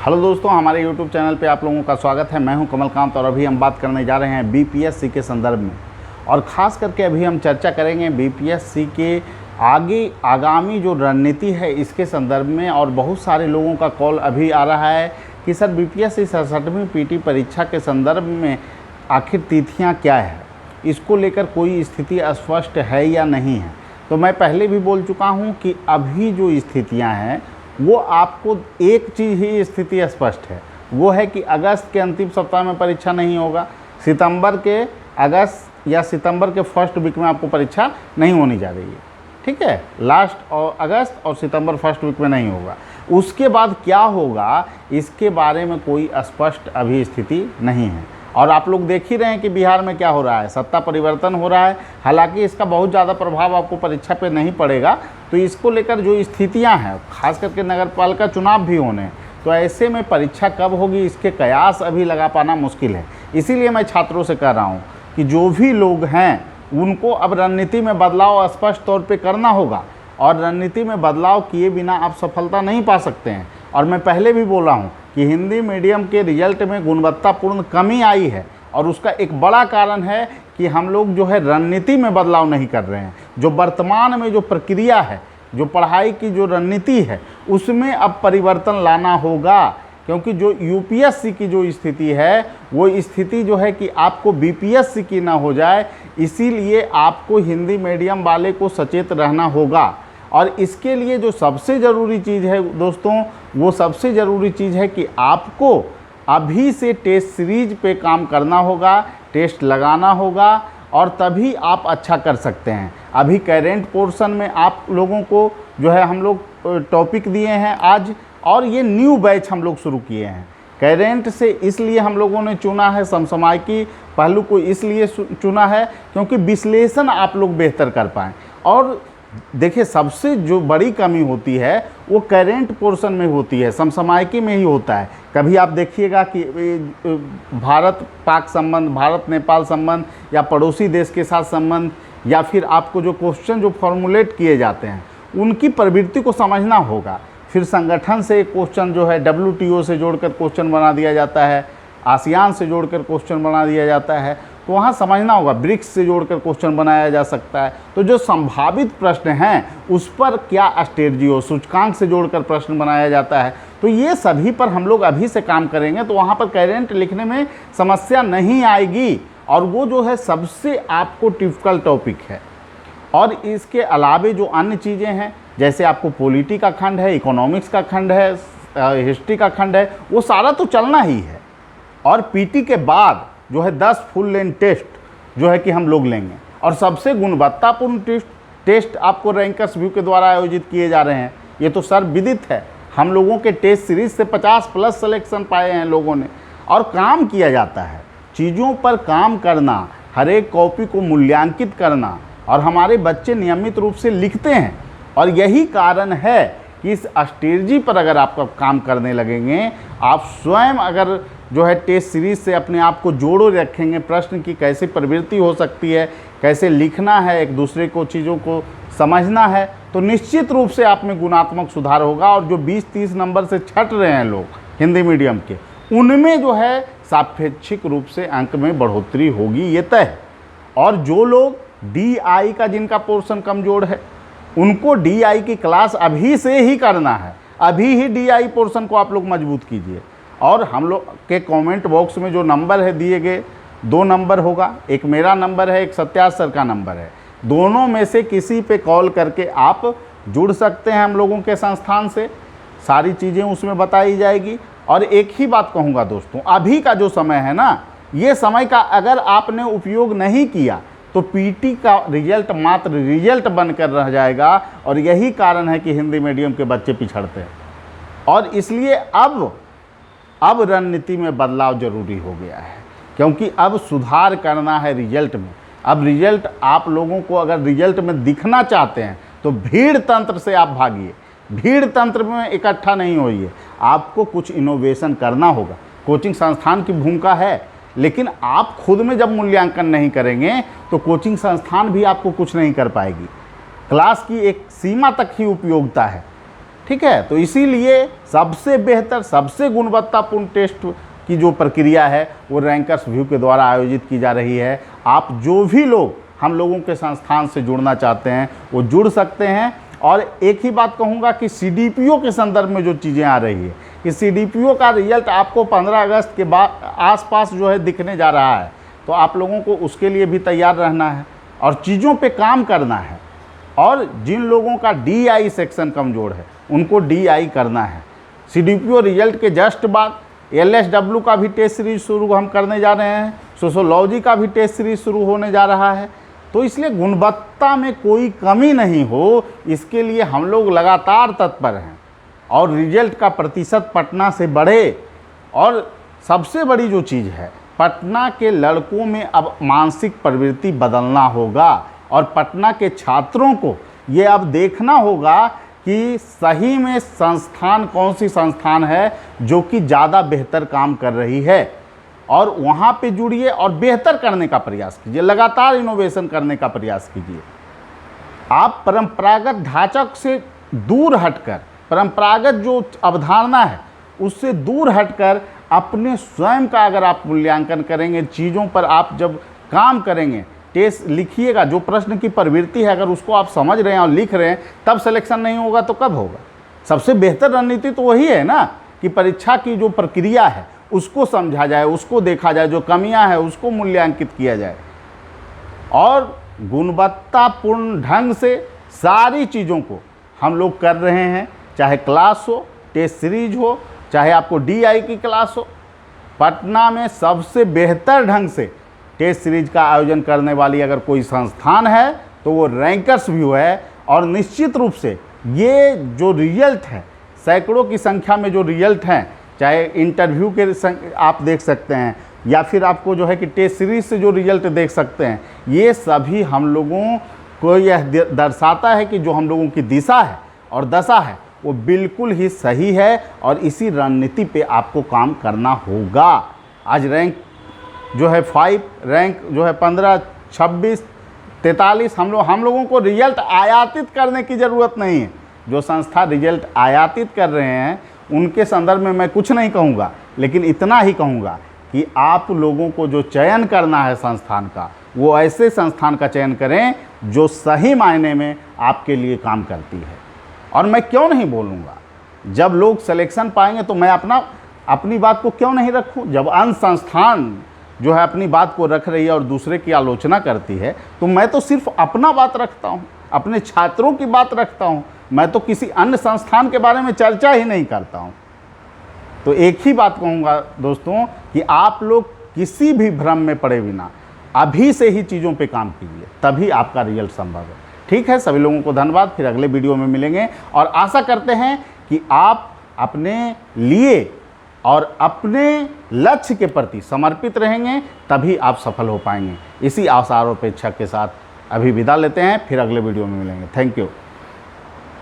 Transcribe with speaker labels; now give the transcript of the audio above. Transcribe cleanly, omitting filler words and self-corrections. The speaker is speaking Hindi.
Speaker 1: हेलो दोस्तों, हमारे YouTube चैनल पे आप लोगों का स्वागत है। मैं हूं कमलकांत और अभी हम बात करने जा रहे हैं बीपीएससी के संदर्भ में, और ख़ास करके अभी हम चर्चा करेंगे बीपीएससी के आगामी जो रणनीति है इसके संदर्भ में। और बहुत सारे लोगों का कॉल अभी आ रहा है कि सर बीपीएससी 67वीं पीटी परीक्षा के संदर्भ में आखिर तिथियाँ क्या है, इसको लेकर कोई स्थिति स्पष्ट है या नहीं है। तो मैं पहले भी बोल चुका हूँ कि अभी जो स्थितियाँ हैं वो आपको एक चीज़ ही स्थिति स्पष्ट है, वो है कि अगस्त के अंतिम सप्ताह में परीक्षा नहीं होगा, सितंबर के अगस्त या सितंबर के फर्स्ट वीक में आपको परीक्षा नहीं होने जा रही है। ठीक है, लास्ट और अगस्त और सितंबर फर्स्ट वीक में नहीं होगा। उसके बाद क्या होगा इसके बारे में कोई स्पष्ट अभी स्थिति नहीं है। और आप लोग देख ही रहे हैं कि बिहार में क्या हो रहा है, सत्ता परिवर्तन हो रहा है। हालांकि इसका बहुत ज़्यादा प्रभाव आपको परीक्षा पे नहीं पड़ेगा। तो इसको लेकर जो स्थितियां हैं, खास करके नगरपालिका चुनाव भी होने, तो ऐसे में परीक्षा कब होगी इसके कयास अभी लगा पाना मुश्किल है। इसीलिए मैं छात्रों से कह रहा हूँ कि जो भी लोग हैं उनको अब रणनीति में बदलाव स्पष्ट तौर पर करना होगा, और रणनीति में बदलाव किए बिना आप सफलता नहीं पा सकते हैं। और मैं पहले भी बोला हूँ कि हिंदी मीडियम के रिजल्ट में गुणवत्तापूर्ण कमी आई है, और उसका एक बड़ा कारण है कि हम लोग जो है रणनीति में बदलाव नहीं कर रहे हैं। जो वर्तमान में जो प्रक्रिया है, जो पढ़ाई की जो रणनीति है, उसमें अब परिवर्तन लाना होगा। क्योंकि जो यूपीएससी की जो स्थिति है वो स्थिति जो है कि आपको बीपीएससी की ना हो जाए, इसीलिए आपको हिंदी मीडियम वाले को सचेत रहना होगा। और इसके लिए जो सबसे ज़रूरी चीज़ है दोस्तों, वो सबसे ज़रूरी चीज़ है कि आपको अभी से टेस्ट सीरीज पे काम करना होगा, टेस्ट लगाना होगा, और तभी आप अच्छा कर सकते हैं। अभी करेंट पोर्शन में आप लोगों को जो है हम लोग टॉपिक दिए हैं आज, और ये न्यू बैच हम लोग शुरू किए हैं। करेंट से इसलिए हम लोगों ने चुना है, समसामयिकी पहलू को इसलिए चुना है क्योंकि विश्लेषण आप लोग बेहतर कर पाएँ। और देखिए, सबसे जो बड़ी कमी होती है वो करेंट पोर्शन में होती है, समसामयिकी में ही होता है। कभी आप देखिएगा कि भारत पाक संबंध, भारत नेपाल संबंध, या पड़ोसी देश के साथ संबंध, या फिर आपको जो क्वेश्चन जो फॉर्मुलेट किए जाते हैं उनकी प्रवृत्ति को समझना होगा। फिर संगठन से क्वेश्चन जो है WTO से जोड़कर क्वेश्चन बना दिया जाता है, आसियान से जोड़कर क्वेश्चन बना दिया जाता है, तो वहाँ समझना होगा। ब्रिक्स से जोड़कर क्वेश्चन बनाया जा सकता है। तो जो संभावित प्रश्न हैं उस पर क्या स्ट्रेटजी हो, सूचकांक से जोड़कर प्रश्न बनाया जाता है। तो ये सभी पर हम लोग अभी से काम करेंगे, तो वहाँ पर करेंट लिखने में समस्या नहीं आएगी, और वो जो है सबसे आपको डिफ़िकल्ट टॉपिक है। और इसके अलावे जो अन्य चीज़ें हैं, जैसे आपको पॉलिटी का खंड है, इकोनॉमिक्स का खंड है, हिस्ट्री का खंड है, वो सारा तो चलना ही है। और पीटी के बाद जो है 10 फुल लेंथ टेस्ट जो है कि हम लोग लेंगे, और सबसे गुणवत्तापूर्ण टेस्ट आपको रैंकर्स व्यू के द्वारा आयोजित किए जा रहे हैं। ये तो सर विदित है। हम लोगों के टेस्ट सीरीज से 50+ सिलेक्शन पाए हैं लोगों ने, और काम किया जाता है। चीज़ों पर काम करना, हर एक कॉपी को मूल्यांकित करना, और हमारे बच्चे नियमित रूप से लिखते हैं। और यही कारण है कि इस स्ट्रेटजी पर अगर आप काम करने लगेंगे, आप स्वयं अगर जो है टेस्ट सीरीज से अपने आप को जोड़ो रखेंगे, प्रश्न की कैसे प्रवृत्ति हो सकती है, कैसे लिखना है, एक दूसरे को चीज़ों को समझना है, तो निश्चित रूप से आप में गुणात्मक सुधार होगा। और जो 20-30 नंबर से छट रहे हैं लोग हिंदी मीडियम के, उनमें जो है सापेक्षिक रूप से अंक में बढ़ोतरी होगी, ये तय है। और जो लोग DI का जिनका पोर्शन कमज़ोर है, उनको DI की क्लास अभी से ही करना है। अभी ही DI पोर्शन को आप लोग मजबूत कीजिए। और हम लोग के कमेंट बॉक्स में जो नंबर है दिए गए, 2 नंबर होगा, एक मेरा नंबर है, एक सत्याज सर का नंबर है। दोनों में से किसी पे कॉल करके आप जुड़ सकते हैं हम लोगों के संस्थान से, सारी चीज़ें उसमें बताई जाएगी। और एक ही बात कहूँगा दोस्तों, अभी का जो समय है ना, ये समय का अगर आपने उपयोग नहीं किया तो पीटी का रिजल्ट मात्र रिजल्ट बनकर रह जाएगा। और यही कारण है कि हिंदी मीडियम के बच्चे पिछड़ते हैं। और इसलिए अब रणनीति में बदलाव जरूरी हो गया है, क्योंकि अब सुधार करना है रिजल्ट में। अब रिजल्ट आप लोगों को अगर रिजल्ट में दिखना चाहते हैं तो भीड़ तंत्र से आप भागिए, भीड़ तंत्र में इकट्ठा नहीं होइए। आपको कुछ इनोवेशन करना होगा। कोचिंग संस्थान की भूमिका है, लेकिन आप खुद में जब मूल्यांकन नहीं करेंगे तो कोचिंग संस्थान भी आपको कुछ नहीं कर पाएगी। क्लास की एक सीमा तक ही उपयोगिता है। ठीक है। तो इसीलिए सबसे बेहतर, सबसे गुणवत्तापूर्ण टेस्ट की जो प्रक्रिया है वो रैंकर्स व्यू के द्वारा आयोजित की जा रही है। आप जो भी लोग हम लोगों के संस्थान से जुड़ना चाहते हैं वो जुड़ सकते हैं। और एक ही बात कहूँगा कि CDPO के संदर्भ में जो चीज़ें आ रही है कि CDPO का रिजल्ट आपको 15 अगस्त के बाद आसपास जो है दिखने जा रहा है, तो आप लोगों को उसके लिए भी तैयार रहना है और चीज़ों पे काम करना है। और जिन लोगों का DI सेक्शन कमज़ोर है उनको DI करना है। CDPO रिजल्ट के जस्ट बाद LSW का भी टेस्ट सीरीज शुरू हम करने जा रहे हैं, सोशोलॉजी का भी टेस्ट सीरीज शुरू होने जा रहा है। तो इसलिए गुणवत्ता में कोई कमी नहीं हो, इसके लिए हम लोग लगातार तत्पर हैं और रिजल्ट का प्रतिशत पटना से बढ़े। और सबसे बड़ी जो चीज़ है, पटना के लड़कों में अब मानसिक प्रवृत्ति बदलना होगा और पटना के छात्रों को ये अब देखना होगा कि सही में संस्थान कौन सी संस्थान है जो कि ज़्यादा बेहतर काम कर रही है, और वहाँ पे जुड़िए और बेहतर करने का प्रयास कीजिए, लगातार इनोवेशन करने का प्रयास कीजिए। आप परंपरागत ढांचा से दूर हटकर, परंपरागत जो अवधारणा है उससे दूर हटकर अपने स्वयं का अगर आप मूल्यांकन करेंगे, चीज़ों पर आप जब काम करेंगे, टेस्ट लिखिएगा, जो प्रश्न की प्रवृत्ति है अगर उसको आप समझ रहे हैं और लिख रहे हैं, तब सिलेक्शन नहीं होगा तो कब होगा? सबसे बेहतर रणनीति तो वही है ना कि परीक्षा की जो प्रक्रिया है उसको समझा जाए, उसको देखा जाए, जो कमियां हैं उसको मूल्यांकित किया जाए और गुणवत्तापूर्ण ढंग से सारी चीज़ों को हम लोग कर रहे हैं। चाहे क्लास हो, टेस्ट सीरीज हो, चाहे आपको DI की क्लास हो, पटना में सबसे बेहतर ढंग से टेस्ट सीरीज का आयोजन करने वाली अगर कोई संस्थान है तो वो रैंकर्स व्यू है। और निश्चित रूप से ये जो रिजल्ट है, सैकड़ों की संख्या में जो रिजल्ट हैं, चाहे इंटरव्यू के आप देख सकते हैं या फिर आपको जो है कि टेस्ट सीरीज से जो रिजल्ट देख सकते हैं, ये सभी हम लोगों को यह दर्शाता है कि जो हम लोगों की दिशा है और दशा है वो बिल्कुल ही सही है और इसी रणनीति पे आपको काम करना होगा। आज रैंक जो है 5, रैंक जो है 15, 26, 43, हम लोगों को रिजल्ट आयातित करने की ज़रूरत नहीं है। जो संस्था रिजल्ट आयातित कर रहे हैं उनके संदर्भ में मैं कुछ नहीं कहूँगा, लेकिन इतना ही कहूँगा कि आप लोगों को जो चयन करना है संस्थान का, वो ऐसे संस्थान का चयन करें जो सही मायने में आपके लिए काम करती है। और मैं क्यों नहीं बोलूँगा, जब लोग सिलेक्शन पाएंगे तो मैं अपनी बात को क्यों नहीं रखूँ। जब अन्य संस्थान जो है अपनी बात को रख रही है और दूसरे की आलोचना करती है, तो मैं तो सिर्फ अपना बात रखता हूँ, अपने छात्रों की बात रखता हूँ, मैं तो किसी अन्य संस्थान के बारे में चर्चा ही नहीं करता हूँ। तो एक ही बात कहूँगा दोस्तों कि आप लोग किसी भी भ्रम में पड़े बिना अभी से ही चीज़ों पे काम कीजिए, तभी आपका रिजल्ट संभव है। ठीक है, सभी लोगों को धन्यवाद। फिर अगले वीडियो में मिलेंगे और आशा करते हैं कि आप अपने लिए और अपने लक्ष्य के प्रति समर्पित रहेंगे, तभी आप सफल हो पाएंगे। इसी आशा और अपेक्षा के साथ अभी विदा लेते हैं, फिर अगले वीडियो में मिलेंगे। Thank you.